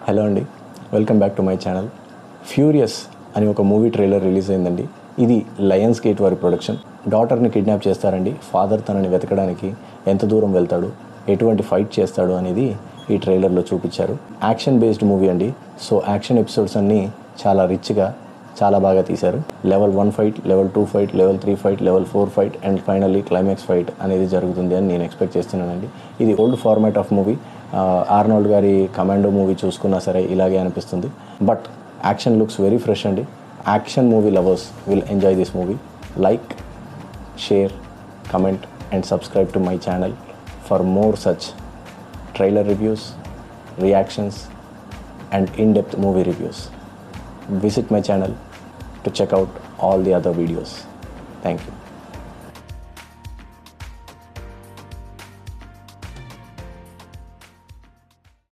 Hello అండి, welcome back to my channel. Furious అని ఒక మూవీ ట్రైలర్ రిలీజ్ అయిందండి. ఇది లయన్స్ గేట్ వారి ప్రొడక్షన్. డాటర్ని కిడ్నాప్ చేస్తారండి. ఫాదర్ తనని వెతకడానికి ఎంత దూరం వెళ్తాడు, ఎటువంటి ఫైట్ చేస్తాడు అనేది ఈ ట్రైలర్లో చూపించారు. యాక్షన్ బేస్డ్ మూవీ అండి. సో యాక్షన్ ఎపిసోడ్స్ అన్నీ చాలా రిచ్గా, చాలా బాగా తీశారు. Level 1 fight, level 2 fight, level 3 fight, level 4 fight and finally climax fight అనేది జరుగుతుంది అని నేను ఎక్స్పెక్ట్ చేస్తున్నానండి. ఇది old format of movie. Arnold గారి కమాండో మూవీ చూసుకున్నా సరే ఇలాగే అనిపిస్తుంది. But action looks very fresh అండి. Action movie lovers will enjoy this movie. Like, share, comment and subscribe to my channel for more such trailer reviews, reactions and in-depth movie reviews. Visit my channel to check out all the other videos. Thank you.